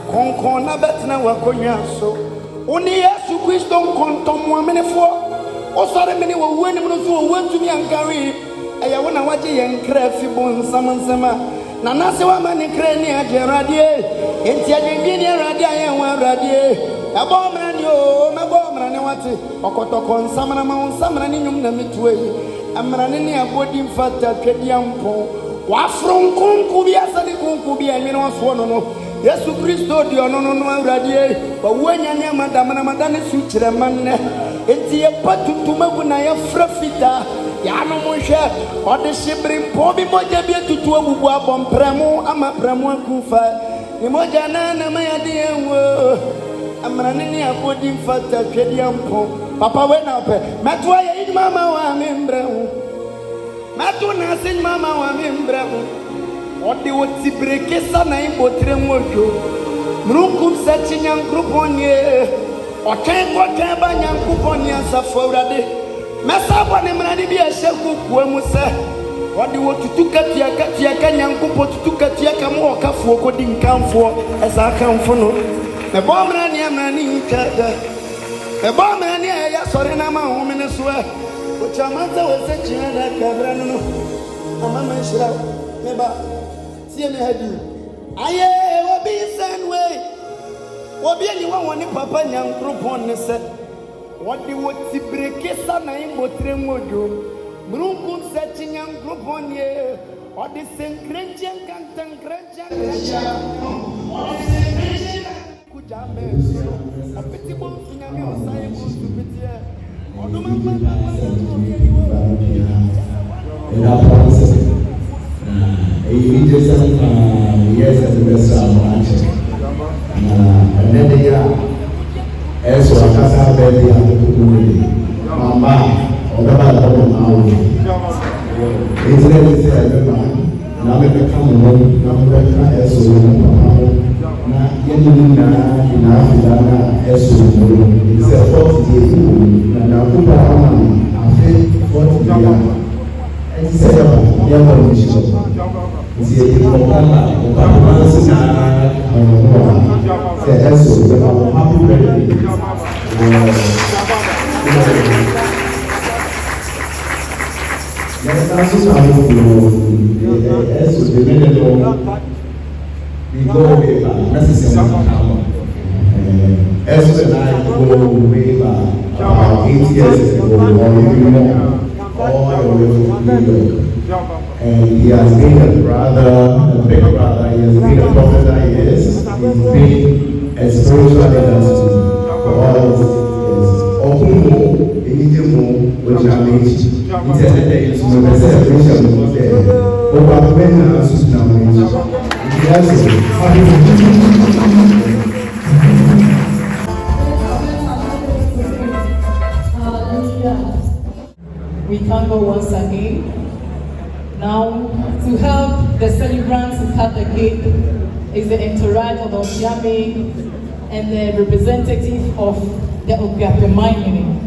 Konkona betna wakonya so oni Yesu Kristo nkontomo amenefo osare meni wo wani mu so wo wantumi ankari eya wona waje yenkra fi bon samansama na nase wa mani kra ni ajerade enti adwendie ni arade ayen wa arade abo mrani o mabo mrani wate okotoko nsamana ma nsamana ni nyum na mitue amrani ni abodi mfata twediampo wa fronkonku bi asade konku bi anwene oso no Yesu Kristo di ono no awradie ba wanya nya madamana madane su kire manne enti ye patutuma bu na ye frafita ya no mo hwe ode shibrim po bi moja bi tutu abubu abompremu ama premu akufa ni moja na ma ya de enwo amrane ni abodi mfata twediampo papa we na pe meto ye mama wa membremu meto na sin mama wa membremu Odi woti breke sana imbotre mojo mrunkum sechi nyankrupone oken koken ba nyankupone asafo urade mesabo ne mrani bi ehyeku kuamu se odi wotutuka tiaka nyankupo tutuka tiaka mo okafuo kodi nkamfo esa kamfo no me bo mrani nkada me bo mrani ya sore na ma homene so o chamata wosechi na kabra no mama shira meba see me hadi aye obi sen way obi ani won papa nyankropon ne se wodi woti breke sana imbotre mojo mrunkum se nyankropon ye odi senkrenchen kantankrenchen kujame apeti bon nyame osaye bon supetie oduma He just yes, as the best and then they are as well as our baby and the community. Mama, or the Bible, it's really said, now we become one, now we become as well. Now, in Africa, as well, it's a 40 days, and I put on a 40 days. It's a young mission. It's a happy birthday. Let's also have we go way back. Necessary as and I go way back about 8 years ago or even more. All the way from New York. And he has been a brother, a big brother, he has been a prophet that he is. He's been a spiritual leader for all of us. Okumo, Enidimu, which I made. It's a letter to the celebration of the Obapena Susana. Yes, we thank God once again. Now, to help the celebrants to cut the cake is the entourage of Obiame and the representative of the Obiape mining.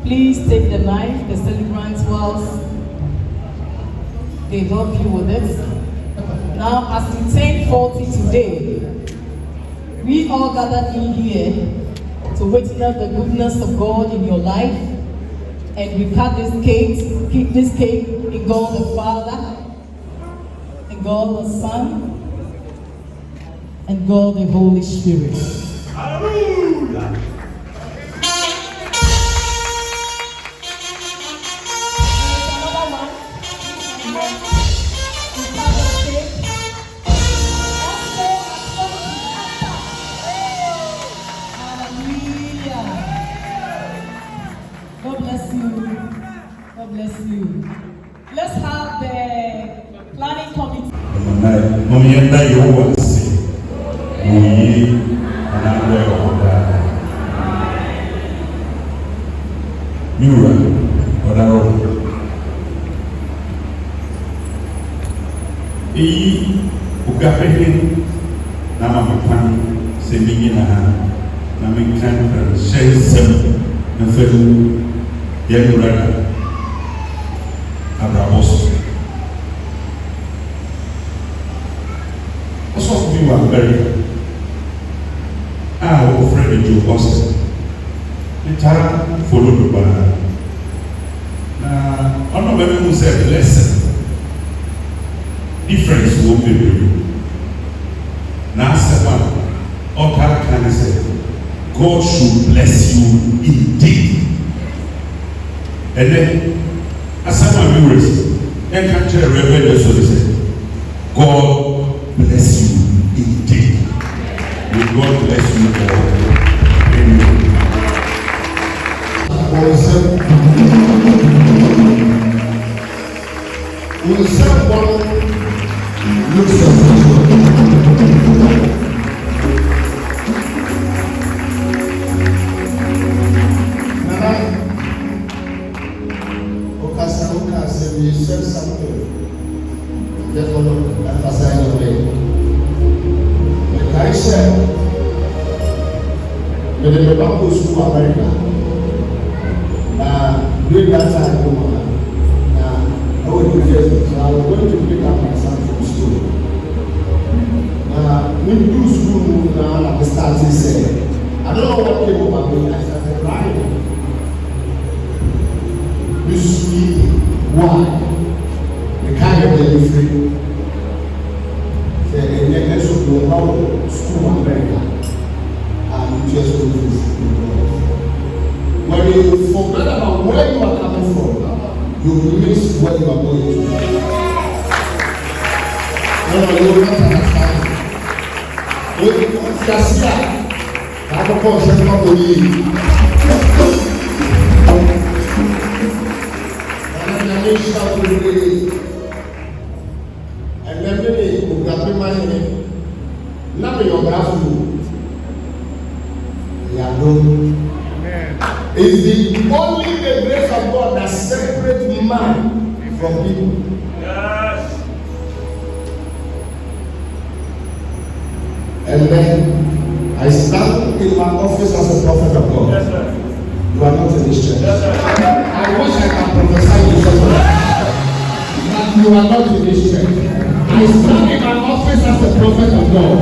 Please take the knife, the celebrants, whilst they help you with it. Now, as we turn 40 today, we all gathered in here to witness the goodness of God in your life. And we cut this cake, keep this cake in God the Father, and God the Son, and God the Holy Spirit. Hallelujah! God bless you. God bless you. Let's have the planning committee. Ugapehin nama makan seminggu na menka hyɛ nsɛm na fɛmu yɛwura no abrabɔ so. Ɔsɔfo bi wɔ America a wɔfrɛ no Joe Austin. Metaa follow no paa na ɔno bɛmi mu sɛ lesson difference wɔ bebree na asɛm a ɔtaa ka ne sɛ God should bless you indeed. Ɛnɛ asɛm a mi wura si ɛnka kyerɛ Reverend so de sɛ God bless you indeed. May God bless you all. Amen. You said something. Just want to emphasize on it. Like I said, when the Bible goes to America, during that time, I would do this. So I was going to pick up my son from school. When you do school now, at the start, he said, I don't know what came over me. I started crying. You see why? The kind of the free. The next of the world, school America, and you just do this. When you forget about where you are coming from, you miss where you are going to. No, you will not understand. Just here, I don't know if not believe. And then they will grab my name. Now your graph. It's the only the grace of God that separates man from people. Yes. And then I stand in my office as a prophet of God. Yes, sir. You are not in this church. Yes, sir. I wish I can prophesy to someone, but you are not in this church. I stand in my office as a prophet of God.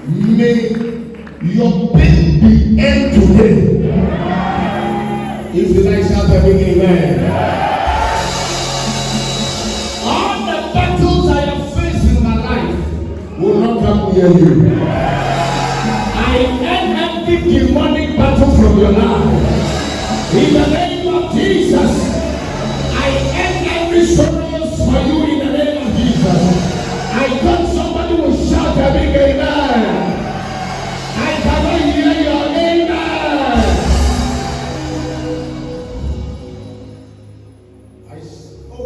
May your pain be end today. If you like shout amen. All the battles I have faced in my life will not come near you. I end every demonic battle from your life. In the name of Jesus, I end every sorrows for you in the name of Jesus. I thought somebody would shout amen. I cannot hear your amen.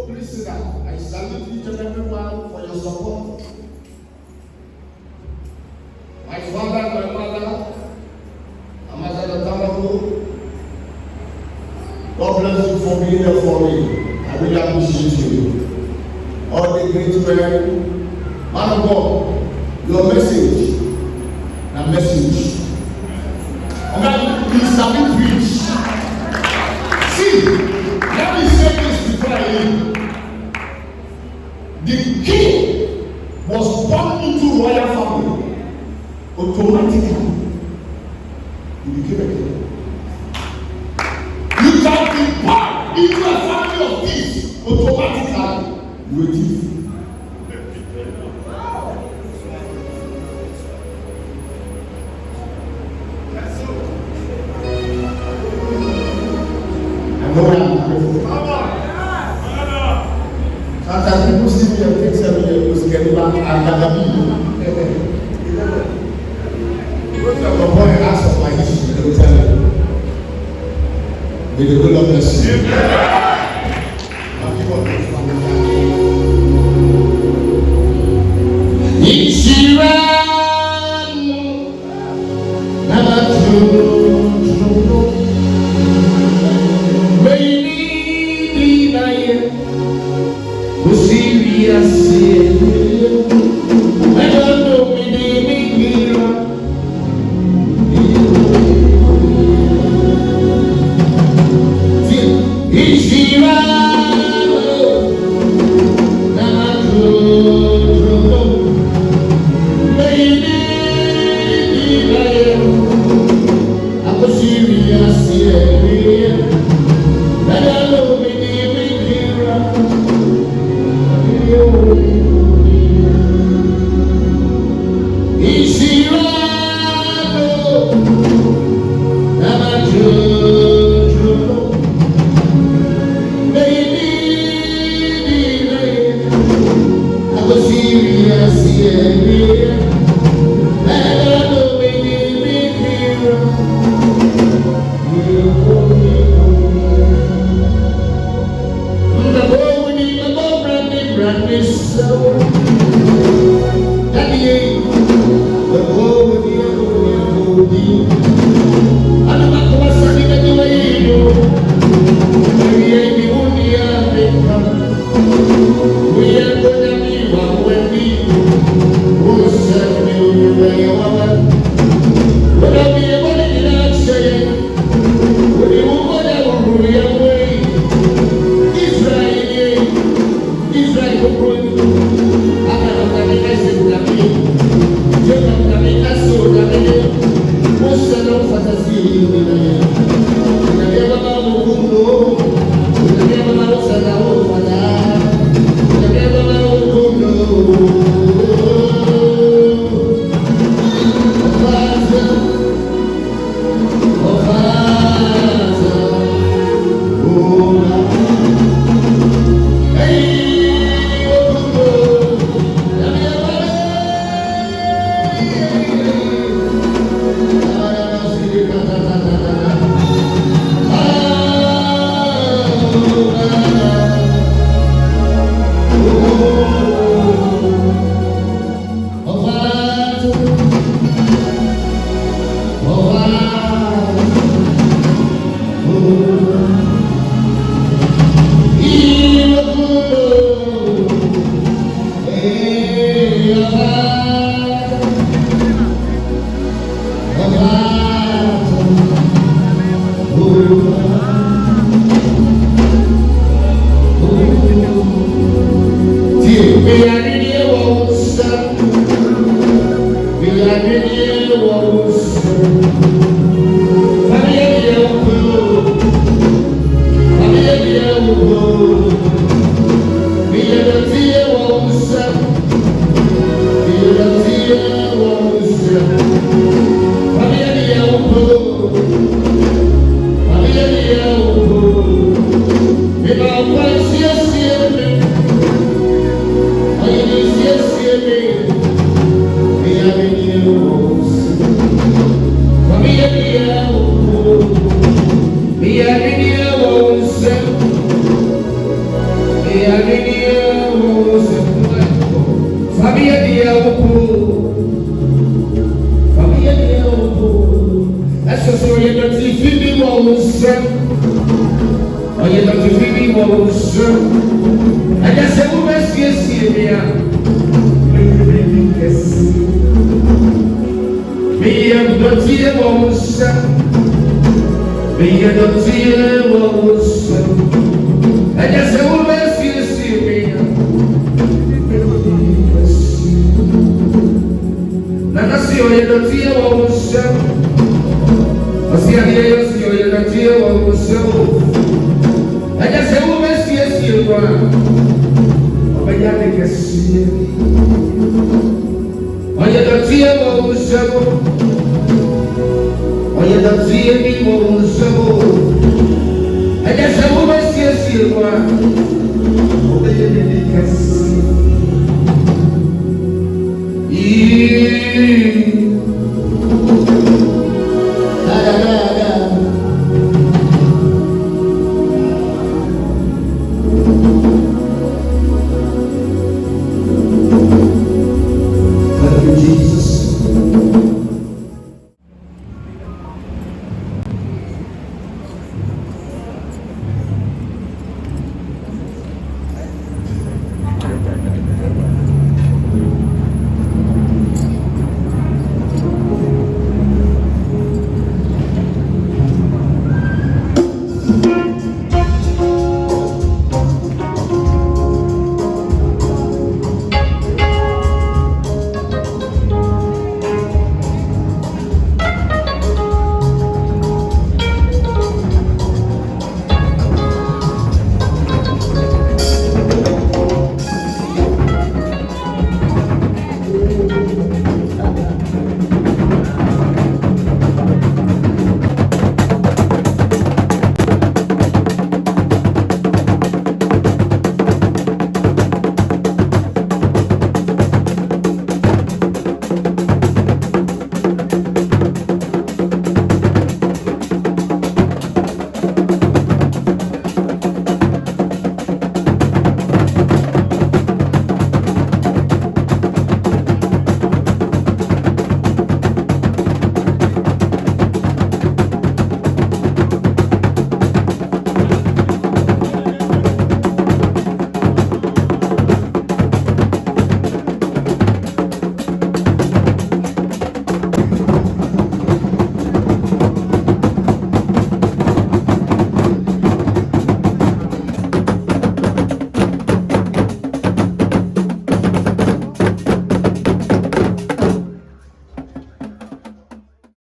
Please sit down. I salute each and everyone for your support. My father, my mother, Ambassador Tamako, God bless you for being there for me. I really appreciate you. All the great men, man of God, your message. A message. Okay, please submit preach. See, let me say this before I leave. The king was born into royal family. Automatically, he became a king. You can be born into a family of thieves. Automatically, you are a thief. Sometimes people see me and think 7 years ago, get back and the boy asks of my history, they will tell you. May the good Lord bless you. Yeah.